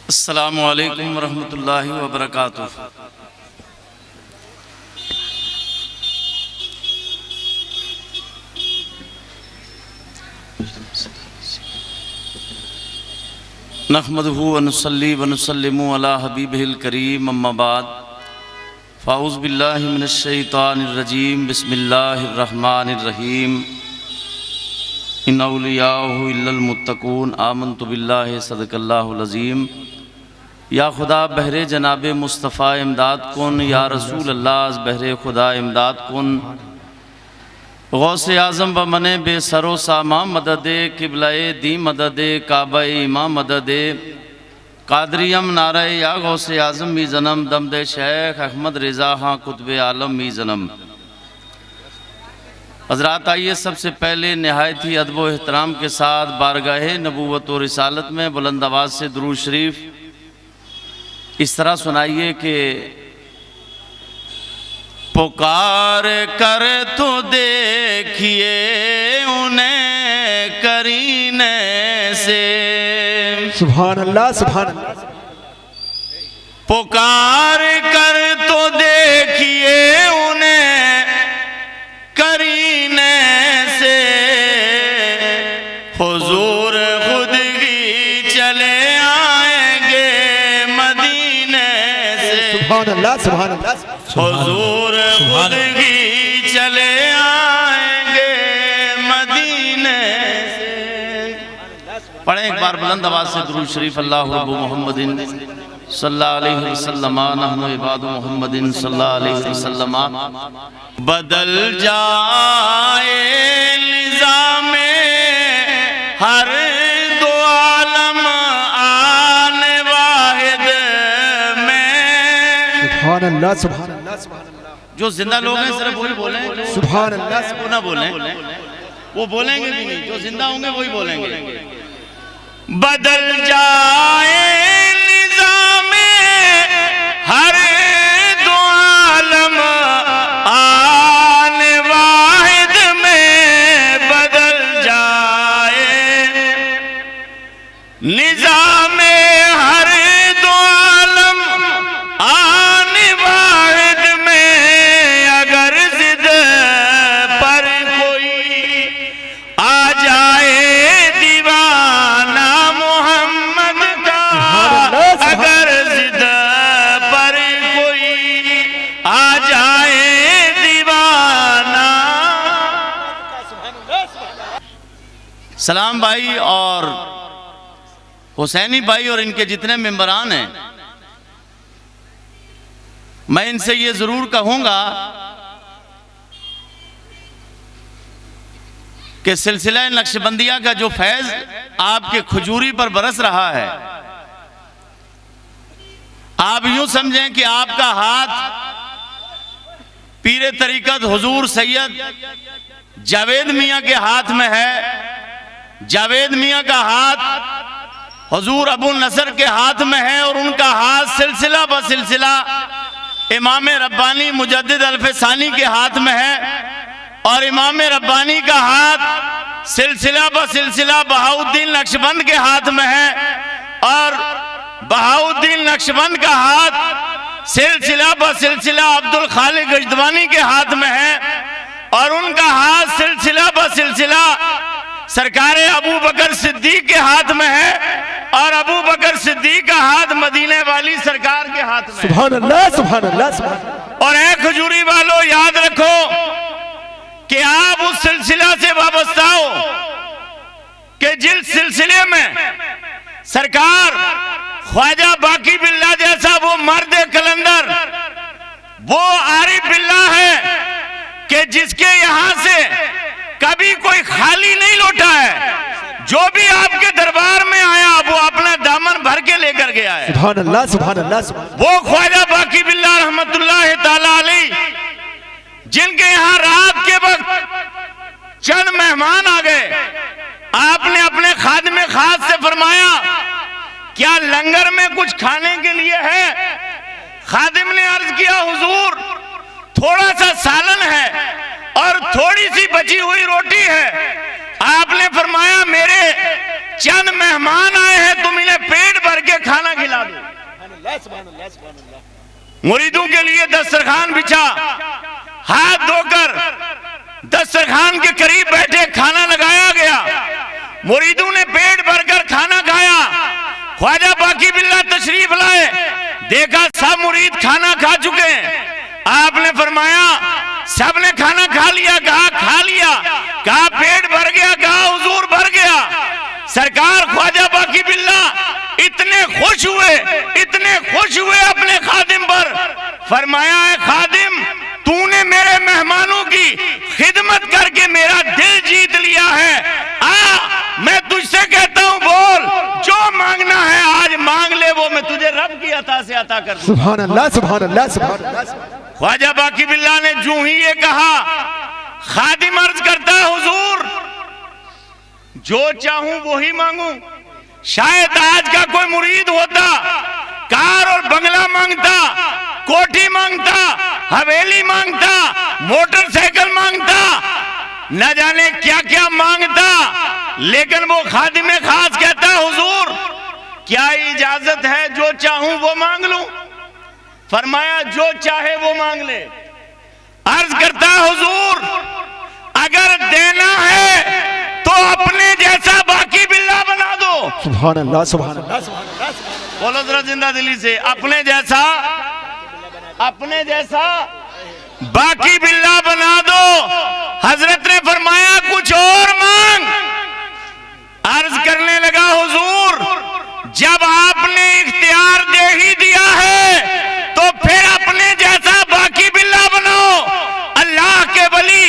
अस्सलामु अलैकुम वरहमतुल्लाहि वबरकातुह। नहमदुहु व नुसल्ली व नुसल्लिमु अला हबीबिहिल करीम, अम्मा बाद, फ़ाऊज़ु बिल्लाहि मिनश शैतानिर रजीम, बिस्मिल्लाहिर रहमानिर रहीम। इन औलियाहु इल्लल मुत्तकून, आमन्तु बिल्लाहि सदक़ल्लाहुल अज़ीम। या खुदा बहरे जनाब मुस्तफ़ा इमदाद कुन, या रसूल अल्लाह बहरे खुदा इमदाद कुन। गौसे आज़म व मने बेसरो सामा मददे, किबलाए दी मददे, काबाए इमा मददे, कादरियम नारे या गौसे आज़म मी जन्म, दमदे शेख अहमद रिज़ा हाँ कुतुब आलम मी जन्म। हज़रात, आइए सबसे पहले नहायत ही अदब व एहतराम के साथ बारगाह नबूवत और रिसालत में बुलंद आवाज़ से दुरूद शरीफ इस तरह सुनाइए कि पुकार कर तो देखिए उन्हें करीने से। सुभान अल्लाह, सुभान अल्लाह। पुकार कर तो देखिए उन्हें करीने से, हुजूर खुद ही चले आएंगे मदीने से। सुभान अल्लाह, सुभान अल्लाह। हुजूर खुद ही चले आएंगे मदीने से। पढ़ें एक बार बुलंद आवाज से दुरूद शरीफ। अल्लाहु रब्बु मुहम्मदिन सल्लल्लाहु अलैहि वसल्लम, नहनु इबादु मुहम्मदिन सल्लल्लाहु अलैहि वसल्लम। बदल जाए निज़ामे हर दो आलम आने वाहिद में। सुभान अल्लाह, सुभान अल्लाह, सुभान अल्लाह। जो जिंदा लोग हैं सिर्फ वही बोलें, सुभान अल्लाह, वो ना बोलें, वो बोलेंगे भी नहीं। जो जिंदा होंगे वही बोलेंगे। बदल जाए निज़ामे हर दो आलम आने वाहिद में, बदल जाए निज़ामे हर दो आलम आने वाहिद में। अगर जिद पर कोई आ जाए दीवाना मोहम्मद का, अगर जिद पर कोई आ जाए दीवाना। सलाम भाई और हुसैनी भाई और इनके जितने मेंबरान हैं, मैं इनसे ये जरूर कहूंगा कि सिलसिला नक्शबंदिया का जो फैज आपके खजूरी पर बरस रहा है, आप यूं समझें कि आपका हाथ पीरे तरीकत हुजूर सैयद जावेद मियाँ के हाथ में है। जावेद मियाँ का हाथ हुजूर अबू नसर के हाथ में है और उनका हाथ सिलसिला ब सिलसिला इमाम रब्बानी मुजद्दिद अल्फसानी के हाथ में है और इमाम रब्बानी का हाथ सिलसिला ब सिलसिला बहाउद्दीन नक्शबंद के हाथ में है और बहाउद्दीन नक्शबंद का हाथ सिलसिला ब सिलसिला अब्दुल खालिक गजदवानी के हाथ में है और उनका हाथ सिलसिला ब सिलसिला सरकार अबू बकर सिद्दीक के हाथ में है और अबू बकर सिद्दीक का हाथ मदीने वाली सरकार के हाथ में। सुभान अल्लाह, सुभान अल्लाह, सुभान। और ऐ खजूरी वालों, याद रखो कि आप उस सिलसिला से वाबस्ता हो कि जिस सिलसिले में सरकार ख्वाजा बाकी बिल्ला जैसा वो मर्द कलंदर, वो आरिफ बिल्ला है कि जिसके यहां से कभी कोई खाली नहीं लौटा है। जो भी आपके दरबार में आया वो अपना दामन भर के लेकर गया है। सुभान अल्लाह, सुभान अल्लाह, सुभान। वो ख्वाजा बाकी बिल्ला रहमतुल्लाह ताला अलैह, जिनके यहाँ रात के वक्त चंद मेहमान आ गए, आपने अपने खादिम खास से फरमाया क्या लंगर में कुछ खाने के लिए है? खादिम ने अर्ज किया हुजूर थोड़ा सा सालन है और थोड़ी सी बची हुई रोटी है। आपने फरमाया मेरे चंद मेहमान आए हैं तुम इन्हें पेट भर के खाना खिला दो। मुरीदों के लिए दस्तरखान बिछा, हाथ धोकर दस्तरखान के करीब बैठे खाना लगाया गया। मुरीदों ने पेट भरकर खाना खाया। ख्वाजा बाकी बिल्ला तशरीफ लाए, देखा सब मुरीद खाना खा चुके हैं। आपने फरमाया सबने खाना खा लिया? कहा खा लिया। कहा पेट भर गया? कहा हुजूर भर गया। सरकार ख्वाजा बाकी बिल्ला इतने खुश हुए अपने खादिम पर। फरमाया है खादिम, तूने मेरे मेहमानों की खिदमत करके मेरा दिल जीत लिया है। मैं तुझसे कहता हूं बोल, जो मांगना है आज मांग ले, वो मैं तुझे रब की अता से अता कर दूंगा। सुभान अल्लाह, सुभान अल्लाह, सुभान अल्लाह। ख्वाजा बाकी बिल्ला ने जो ही ये कहा, खादिम अर्ज करता है हुजूर जो चाहूं वो ही मांगू। शायद आज का कोई मुरीद होता कार और बंगला मांगता, कोठी मांगता, हवेली मांगता, मोटरसाइकिल मांगता, न जाने क्या क्या मांगता, लेकिन वो खादिम खास कहता है हुजूर क्या इजाजत है जो चाहूं वो मांग लूं? फरमाया जो चाहे वो मांग ले। अर्ज करता है हुजूर अगर देना है तो अपने जैसा बाकी बिल्ला बना दो। सुभान अल्लाह, सुभान अल्लाह, सुभान अल्लाह। बोलो जरा जिंदा दिली से, अपने जैसा बाकी बिल्ला बना दो। हजरत ने फरमाया कुछ और मांग। अर्ज करने लगा हुजूर जब आपने इख्तियार दे ही दिया है तो फिर अपने जैसा बाकी बिल्ला बनाओ। अल्लाह के वली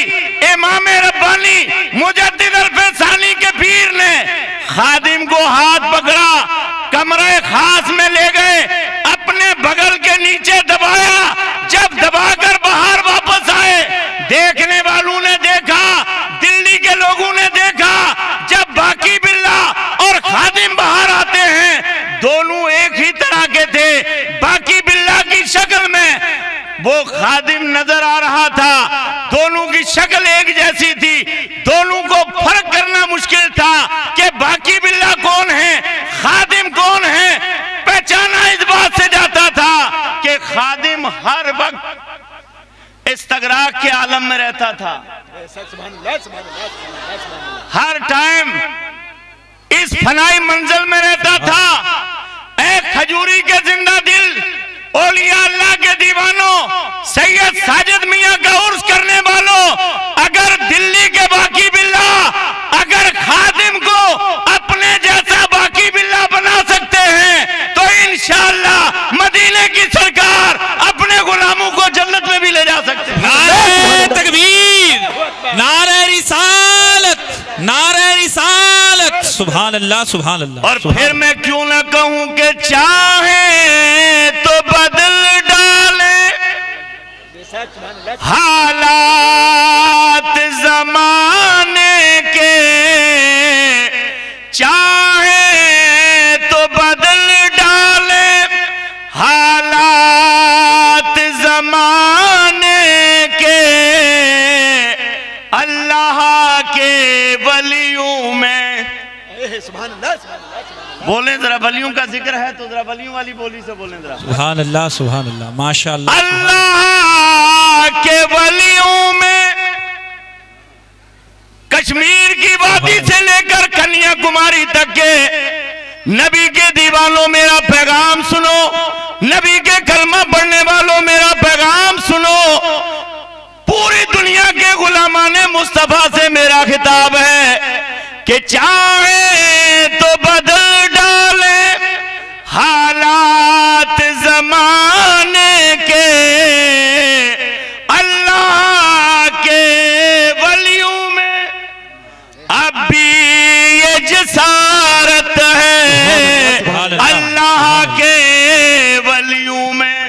इमाम रब्बानी मुजद्दिद अल-फैसानी के पीर ने खादिम को हाथ पकड़ा, कमरे खास में ले गए, अपने बगल के नीचे दबाया। जब दबाकर बाहर वापस आए, देखने वालों ने देखा, दिल्ली के लोगों ने देखा, जब बाकी बिल्ला और खादिम बाहर आते हैं दोनों एक ही तरह के थे। बाकी बिल्ला की शक्ल में वो खादिम नजर आ रहा था, दोनों की शक्ल एक जैसी थी, दोनों को फर्क करना मुश्किल था कि बाकी बिल्ला कौन है, खादिम कौन है। पहचाना इस बात से जाता था कि खादिम हर वक्त इस्तगराक के आलम में रहता था, हर टाइम इस फनाई मंजिल में रहता था। एक खजूरी के जिंदा दिल औलिया अल्लाह के दीवानों, सैयद साजिद मियां का उर्स करने वालों, अगर दिल्ली के बाकी बिल्ला अगर खादिम को अपने जैसा बाकी बिल्ला बना सकते हैं तो इंशाअल्लाह मदीने की सरकार अपने गुलामों को जन्नत में भी ले जा सकते हैं। नारे तकबीर, नारे रिसालत, नारे रिसालत। सुभान अल्लाह, सुभान अल्लाह। और फिर मैं क्यों ना कहूं कि चाहे तो बदल डाले हालात जमाने के, चाहे तो बदल डाले हालात जमाने के, अल्लाह के वलियों में। बोले जरा वलियों का जिक्र है तो जरा वलियों वाली बोली से बोलें जरा। सुभान अल्लाह, सुभान अल्लाह, माशाअल्लाह। अल्लाह के वलियों में कश्मीर की वादी से लेकर कन्याकुमारी तक के नबी के दीवानों मेरा पैगाम सुनो, नबी के कलमा पढ़ने वालों मेरा पैगाम सुनो। पूरी दुनिया के गुलामाने मुस्तफा से मेरा खिताब है कि चाहे तो बदल डाले हालात जमाने के, अल्लाह के वलियों में अब भी ये जसारत है, अल्लाह के वलियों में।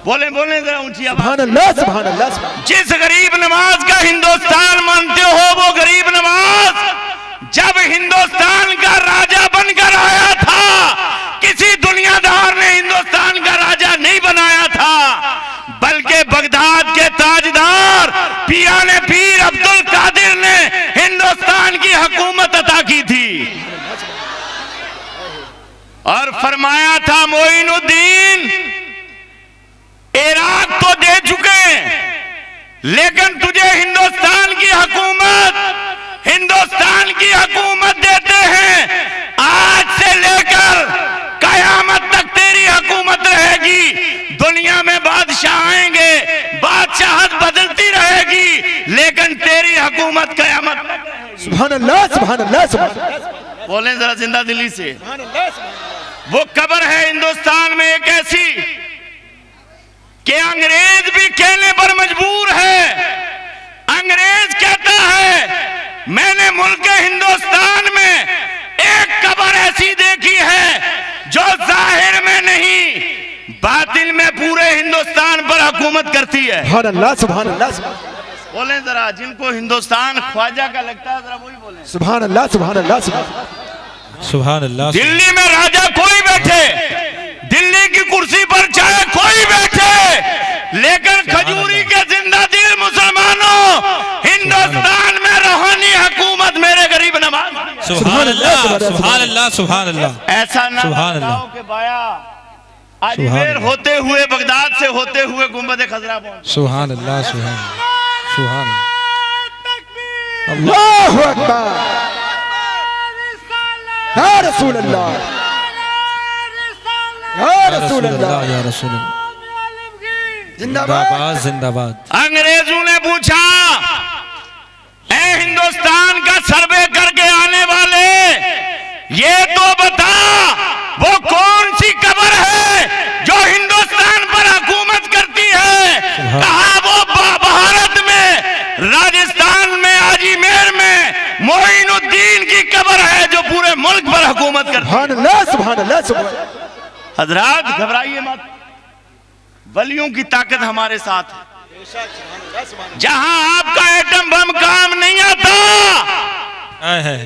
बोले बोले जरा ऊंची आवाज। सुभान अल्लाह, सुभान अल्लाह, सुभान। जिस गरीब नवाज का हिंदुस्तान मानते हो वो गरीब नवाज जब हिंदुस्तान का राजा बनकर आया था, किसी दुनियादार ने हिंदुस्तान का राजा नहीं बनाया था, बल्कि बगदाद के ताजदार पियाने पीर अब्दुल कादिर ने हिंदुस्तान की हुकूमत अता की थी। और फरमाया था मोइनुद्दीन इराक तो दे चुके लेकिन तुझे हिंदुस्तान की हुकूमत देते हैं। आज से लेकर कयामत तक तेरी हुकूमत रहेगी। दुनिया में बादशाह आएंगे, बादशाहत बदलती रहेगी, लेकिन तेरी हुकूमत कयामत तक रहेगी। सुभान अल्लाह, सुभान अल्लाह, सुभान अल्लाह। बोलें जरा जिंदा दिली से। वो कब्र है हिंदुस्तान में एक ऐसी कि अंग्रेज भी कहने पर मजबूर है। अंग्रेज कहता है मैंने मुल्क हिंदुस्तान में एक कब्र ऐसी देखी है जो जाहिर में नहीं बातिल में पूरे हिंदुस्तान पर हुकूमत करती है। सुभान अल्लाह, सुभान अल्लाह, सुभान अल्लाह। बोलें जरा, जिनको हिंदुस्तान ख्वाजा का लगता है जरा वही बोलें। सुभान अल्लाह, सुभान अल्लाह, सुभान सुभान अल्लाह। दिल्ली में राजा कोई बैठे, दिल्ली की कुर्सी पर चाहे कोई बैठे, लेकिन खजूरी के जिंदा दिल मुसलमानों, हिंदुस्तान में रूहानी हुकूमत मेरे गरीब नवाज। सुभान अल्लाह, सुभान अल्लाह, सुभान अल्लाह। ऐसा ना सुभान अल्लाह के बाया अजमेर होते हुए, बगदाद से होते हुए गुंबद खजरा पहुंचे। सुभान अल्लाह, सुभान सुभान अल्लाहु अकबर। या रसूल अल्लाह, या रसूल अल्लाह, या रसूल अल्लाह। जिंदाबाद, जिंदाबाद, जिंदाबाद। अंग्रेजों ने पूछा ए हिंदुस्तान का सर्वे करके आने वाले, ये तो बता वो कौन सी कब्र है जो हिंदुस्तान पर हुकूमत करती है। कहा वो भारत में, राजस्थान में, अजमेर में मोइनुद्दीन की कब्र है जो पूरे मुल्क पर हुकूमत करती है। सुभान अल्लाह, सुभान अल्लाह, सुभान अल्लाह। हजरात घबराइए मत, वलियों की ताकत हमारे साथ है। जहां आपका एटम बम काम नहीं आता, है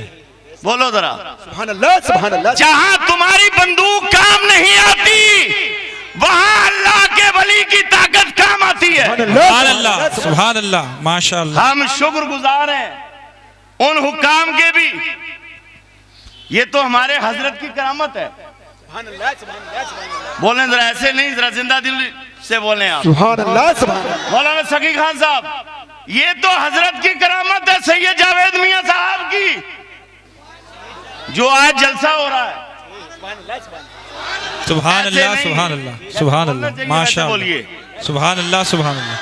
बोलो जरा, सुभान अल्लाह, सुभान अल्लाह। जहां तुम्हारी बंदूक काम नहीं आती, वहां अल्लाह के वली की ताकत काम आती है। सुभान अल्लाह, सुभान अल्लाह, माशाअल्लाह। हम शुक्रगुजार हैं उन हुक्काम के भी। ये तो हमारे हजरत की करामत है। बोलें जरा, ऐसे नहीं, जरा जिंदा दिल से बोलें आप। सुभान अल्लाह, सुभान अल्लाह। मौलाना सकी खान साहब, ये तो हजरत की करामत है सैयद जावेद मियां साहब की, जो आज जलसा हो रहा है। सुभान अल्लाह, सुभान अल्लाह, सुभान अल्लाह, माशाअल्लाह। सुभान अल्लाह, सुभान अल्लाह,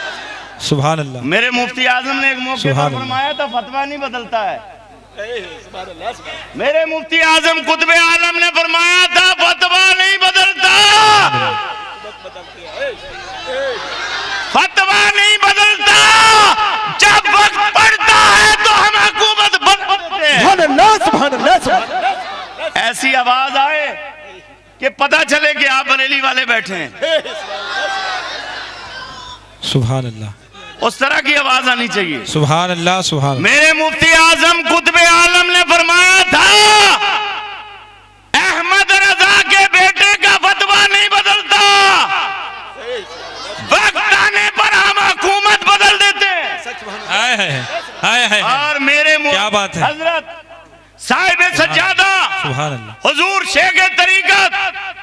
सुभान अल्लाह। मेरे मुफ्ती आजम ने एक मौके पर फरमाया था फतवा नहीं बदलता है। मेरे मुफ्ती आजम कुतुब आलम ने फरमाया था फतवा नहीं बदलता, फतवा नहीं बदलता। जब वक्त पड़ता है तो हम हुकूमत बदलते हैं। सुभान अल्लाह, सुभान अल्लाह, सुभान अल्लाह। ऐसी आवाज आए कि पता चले कि आप बरेली वाले बैठे हैं। सुभान अल्लाह, उस तरह की आवाज आनी चाहिए। सुभान अल्लाह, सुभान। मेरे मुफ्ती आजम कुतुब आलम ने फरमाया था अहमद रजा के बेटे का फतवा नहीं बदलता, वक्त आने पर हम हुकूमत बदल देते हैं। और मेरे क्या बात है। हजरत साहिब सज्जादा सुभान अल्लाह, हुजूर शेख तरीकत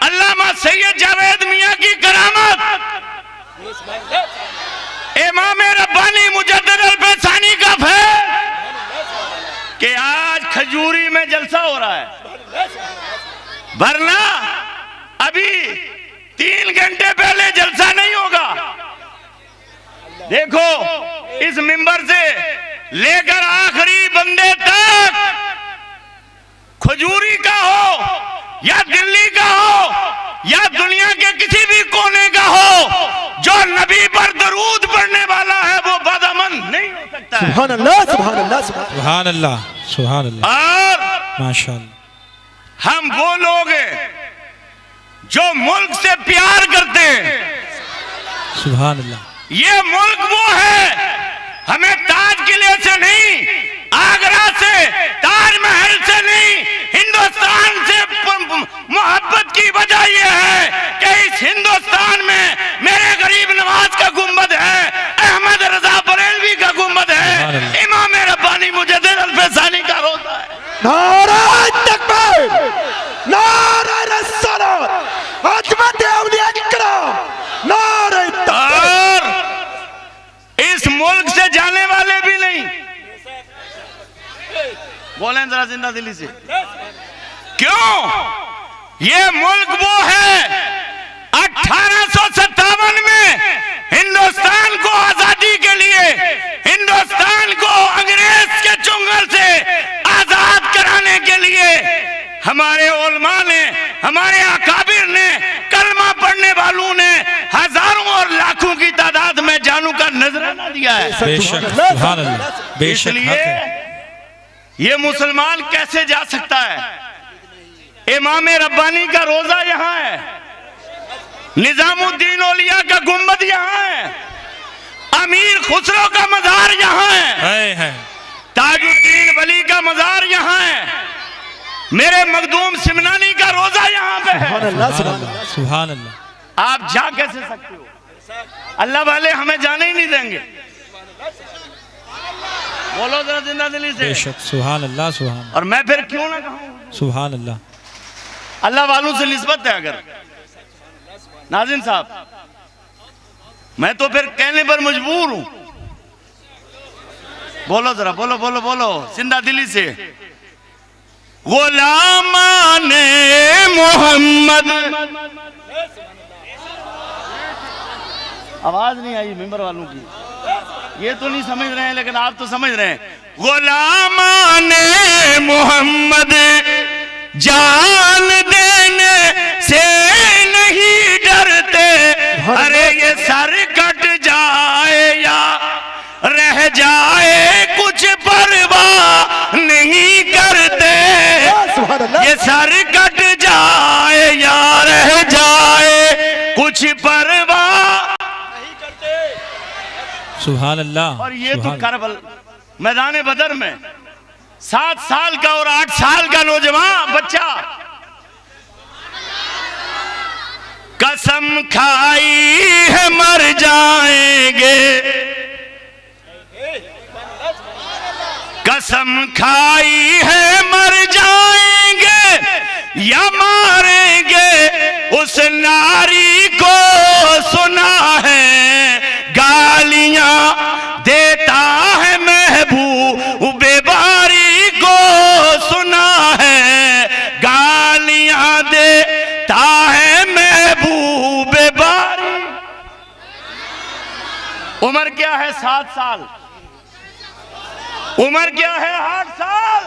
अल्लामा सैयद जावेद मियां की करामत, इमाम रब्बानी मुजद्दिद अल-फैसानी का फैज़ कि आज खजूरी में जलसा हो रहा है। वरना अभी 3 घंटे पहले जलसा नहीं होगा। देखो इस मिंबर से लेकर आखिरी बंदे तक, खजूरी का हो या दिल्ली का हो या दुनिया के किसी भी कोने का हो, जो नबी पर दरूद पढ़ने वाला है वो बदअमन नहीं हो सकता है। सुभान अल्लाह, सुभान अल्लाह, सुभान अल्लाह, सुभान अल्लाह, और माशाअल्लाह। हम वो लोग हैं जो मुल्क से प्यार करते हैं। सुभान अल्लाह। ये मुल्क वो है, हमें ताज किले से नहीं, आगरा से, ताजमहल से नहीं, हिंदुस्तान से मोहब्बत की वजह यह है कि इस हिंदुस्तान में मेरे गरीब नवाज का गुंबद है, अहमद रजा बरेलवी का गुंबद है, इमाम रब्बानी मुजद्दिद अल-फैसानी का रोज़ा है। नारा तकबीर, नारा रसूल बोलें जरा जिंदा दिली से। क्यों? ये मुल्क वो है 1857 में हिंदुस्तान को आजादी के लिए, हिंदुस्तान को अंग्रेज के चुंगल से आजाद कराने के लिए हमारे उलमा ने, हमारे अकाबिर ने, कलमा पढ़ने वालों ने हजारों और लाखों की तादाद में जानू का नजराना दिया है। बेशक, सुभान अल्लाह, बेशक हक इसलिए है। ये मुसलमान कैसे जा सकता है? इमाम रब्बानी का रोजा यहाँ है, निजामुद्दीन औलिया का गुंबद यहाँ है, अमीर खुसरो का मजार यहाँ है, ताजुद्दीन वली का मजार यहाँ है, मेरे मखदूम सिमनानी का रोजा यहाँ पे है। सुभान अल्लाह। आप जा कैसे सकते हो? अल्लाह वाले हमें जाने ही नहीं देंगे। बोलो जरा जिंदा दिली से। बेशक, सुभान अल्लाह, सुभान। और मैं फिर क्यों ना कहूँ? सुभान अल्लाह। अल्लाह वालों से निस्बत है अगर। नाज़रीन साहब, मैं तो फिर कहने पर मजबूर हूं। बोलो जरा, बोलो बोलो बोलो जिंदा दिली से। गुलामाने मोहम्मद। आवाज नहीं आई मेंबर वालों की, ये तो नहीं समझ रहे हैं, लेकिन आप तो समझ रहे हैं। गुलामाने मोहम्मद जान देने से नहीं डरते, अरे ये सर कट जाए या रह जाए कुछ परवाह नहीं करते, ये सर कट जाए या रह जाए कुछ परवाह नहीं करते। सुभान अल्लाह। और ये तो करबल मैदान बदर में 7 साल का और 8 साल का नौजवान बच्चा कसम खाई है मर जाएंगे, कसम खाई है मर जाएंगे या मारेंगे उस नारी को, सुना है गालियां देता है महबूब बारी को, सुना है गालियां देता है महबूब बारी। उम्र क्या है? 7 साल। उम्र क्या है? 8 साल।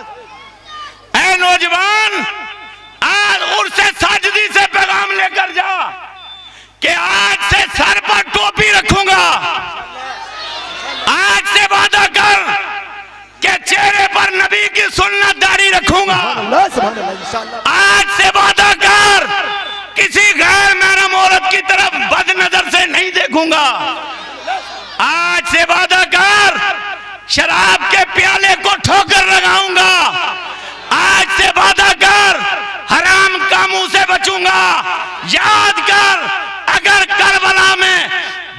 ऐ नौजवान, आज उर्से साजदी से पैगाम लेकर जा कि आज से सर पर टोपी रखूंगा, आज से वादा कर कि चेहरे पर नबी की सुन्नत दाढ़ी रखूंगा, आज से वादा कर किसी गैर महरम औरत की तरफ बदनजर से नहीं देखूंगा, आज से वादा कर शराब के प्याले को ठोकर लगाऊंगा, आज से वादा कर हराम कामों से बचूंगा। याद कर, अगर करबला में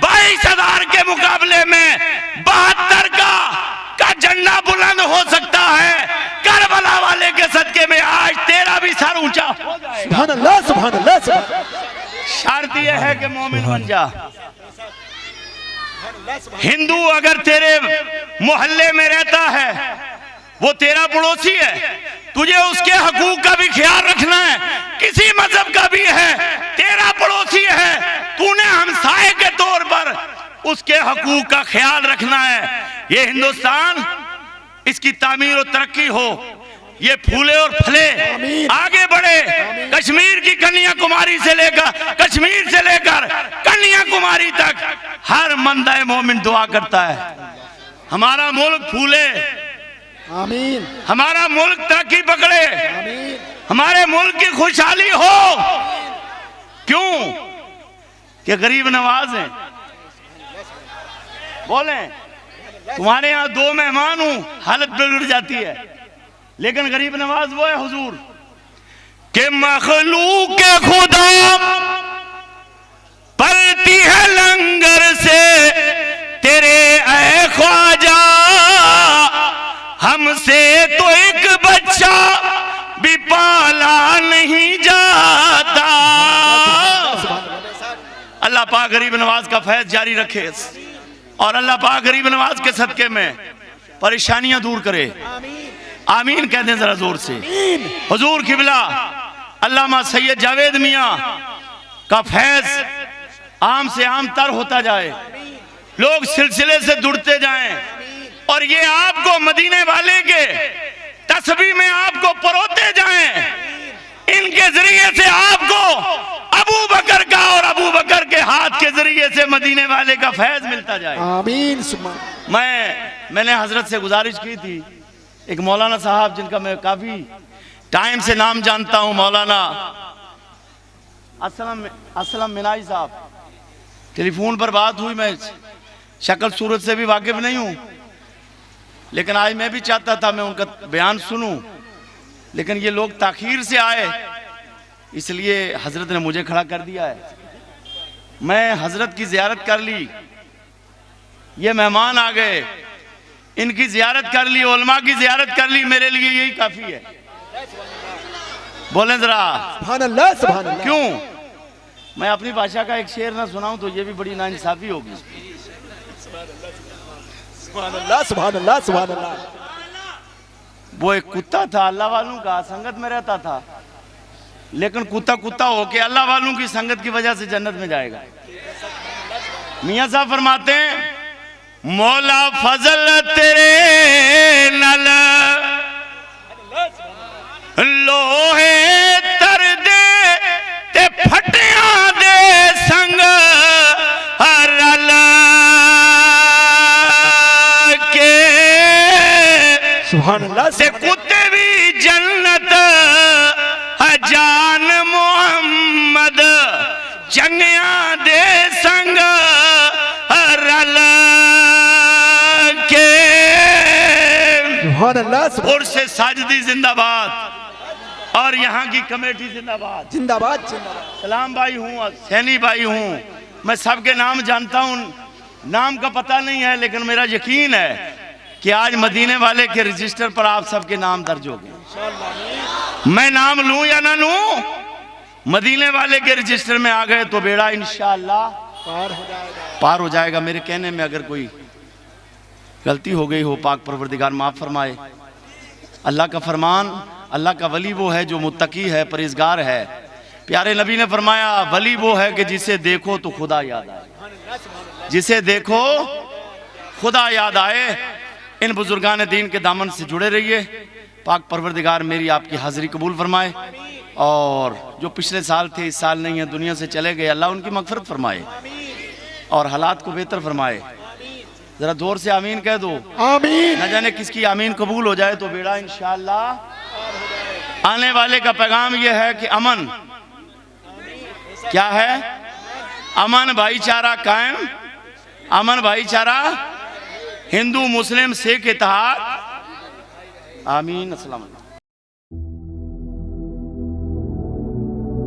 22,000 के मुकाबले में 72 का झंडा बुलंद हो सकता है, करबला वाले के सदके में आज तेरा भी सर ऊंचा हो जाएगा। सुभान अल्लाह, सुभान अल्लाह, सुभान। शर्त यह है कि मोमिन बन जा। हिंदू अगर तेरे मोहल्ले में रहता है, वो तेरा पड़ोसी है, तुझे उसके हकूक का भी ख्याल रखना है। किसी मजहब का भी है, तेरा पड़ोसी है, तूने हमसाये के तौर पर उसके हकूक का ख्याल रखना है। ये हिंदुस्तान, इसकी तामीर और तरक्की हो, ये फूले और फले, आगे बढ़े। कश्मीर की कन्याकुमारी से लेकर, कश्मीर से लेकर कन्याकुमारी तक हर मंदाए मोमिन दुआ करता है हमारा मुल्क फूले, आमीन, हमारा मुल्क तरक्की पकड़े, आमीन, हमारे मुल्क की खुशहाली हो। क्यों? कि गरीब नवाज हैं। बोले तुम्हारे यहाँ 2 मेहमान हूं, हालत बिगड़ जाती है, लेकिन गरीब नवाज वो है हुजूर के मखलूक के खुदा पलती है लंगर से तेरे ऐ ख्वाजा, हमसे तो एक बच्चा भी पाला नहीं जाता। अल्लाह पाक गरीब नवाज का फैज जारी रखे और अल्लाह पाक गरीब नवाज के सदके में परेशानियां दूर करे। आमीन कह दें जरा जोर से। हुजूर किबला अल्लामा सैयद जावेद मियाँ का फैज आम से आम तर होता जाए, लोग सिलसिले से जुड़ते जाएं और ये आपको मदीने वाले के तस्बीह में आपको परोते जाएं। इनके जरिए से आपको अबू बकर का और अबू बकर के हाथ के जरिए से मदीने वाले का फैज मिलता जाए। आमीन। मैंने हजरत से गुजारिश की थी, एक मौलाना साहब जिनका मैं काफी टाइम से नाम जानता हूं, मौलाना असलम मिनाई साहब, टेलीफोन पर बात हुई, मैं शक्ल सूरत से भी वाकिफ नहीं हूं, लेकिन आज मैं भी चाहता था मैं उनका बयान सुनूं, लेकिन ये लोग ताखीर से आए इसलिए हजरत ने मुझे खड़ा कर दिया है। मैं हजरत की जियारत कर ली, ये मेहमान आ गए, इनकी जियारत कर ली, उलमा की जियारत कर ली, मेरे लिए यही काफी है। बोलें जरा सुभान अल्लाह, सुभान अल्लाह। क्यों मैं अपनी भाषा का एक शेर ना सुनाऊं तो ये भी बड़ी नाइंसाफी होगी। सुभान अल्लाह, सुभान अल्लाह, सुभान अल्लाह। वो एक कुत्ता था, अल्लाह वालों का संगत में रहता था, लेकिन कुत्ता कुत्ता होके अल्लाह वालों की संगत की वजह से जन्नत में जाएगा। मियां साहब फरमाते हैं, मौला फजल तेरे नल लोहे तर दे ते फटियां दे संग रल के सुभान अल्लाह। से कुत्ते भी जन्नत जान मोहम्मद चंगिया दे संग रल के। सुभान अल्लाह। और से साजदी जिंदाबाद और यहाँ की कमेटी जिंदाबाद। जिंदाबाद, जिंदाबाद। सलाम भाई हूँ, सैनी भाई हूँ, मैं सबके नाम जानता हूँ, नाम का पता नहीं है, लेकिन मेरा यकीन है कि आज मदीने वाले के रजिस्टर पर आप सबके नाम दर्ज हो गए। मैं नाम लूं या ना लूं, मदीने वाले के रजिस्टर में आ गए तो बेड़ा इंशाअल्लाह पार हो जाएगा। मेरे कहने में अगर कोई गलती हो गई हो, पाक परवरदिगार माफ फरमाए। अल्लाह का फरमान, अल्लाह का वली वो है जो मुत्तकी है, परहेजगार है। प्यारे नबी ने फरमाया, वली वो है कि जिसे देखो तो खुदा याद आए, जिसे देखो खुदा याद आए। इन बुजुर्गान दीन के दामन से जुड़े रहिए। पाक परवरदिगार मेरी आपकी हाजिरी कबूल फरमाए, और जो पिछले साल थे इस साल नहीं है, दुनिया से चले गए, अल्लाह उनकी मगफरत फरमाए और हालात को बेहतर फरमाए। जरा जोर से आमीन कह दो। आमीन। न जाने किसकी आमीन कबूल हो जाए तो बेड़ा इंशाअल्लाह। आने वाले का पैगाम यह है कि अमन क्या है, अमन भाईचारा कायम, अमन भाईचारा, हिंदू मुस्लिम सिख इत्तेहाद। आमीन। अस्सलाम वालेकुम।